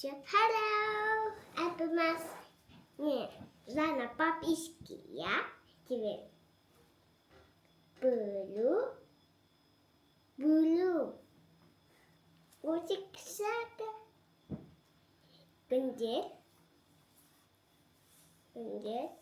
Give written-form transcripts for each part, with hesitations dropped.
Hello, Alpemas. Nie, Zana papiski, ja? Ciebie. Bulu. Ucik sada. Genjer. Hello.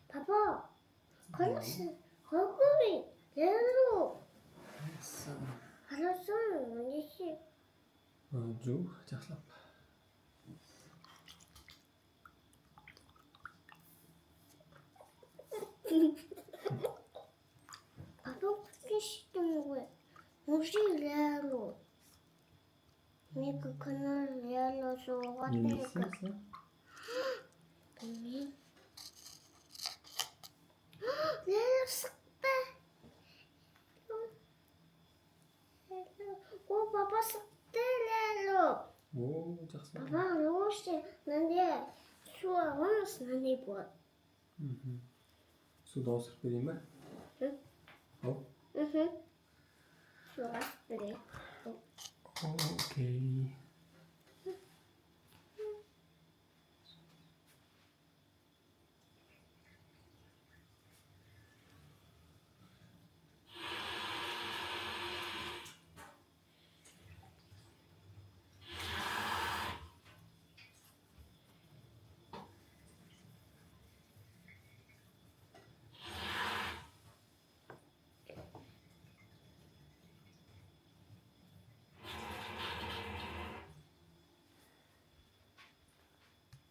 Papa, kolası. Korkuyorum. Hello. 알았어, 언니씨. 쭉 жақсылап. Papa, que estamos? Hoje lelo. Mico canal lelo só Енді até істейсің? Lelo sıktı. O baba sıktı Lelo. О, жақсы. Baba ne oldu? Nende su alır nende bu? Суды ауыстырып берейін ба? Ал. Su astırı. Окей.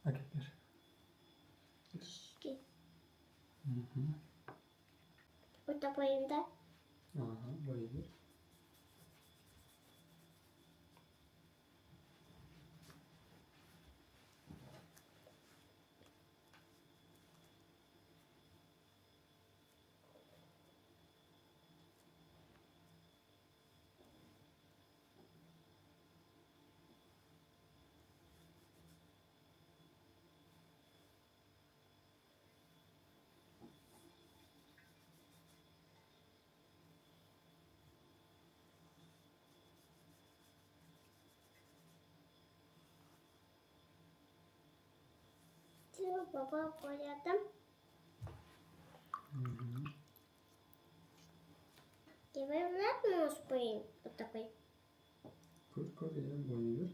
Әкеп бер. Orta boyunda. Бой бер. Şimdi baba boyadım. Geberler mi olsun orta boy? Kör ya, бой бер.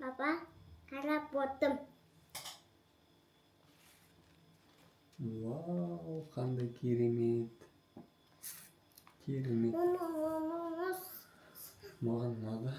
Papa qarab o'tdim. Vau, qanday keremет. Keremет. Muz. Mаған ұнады.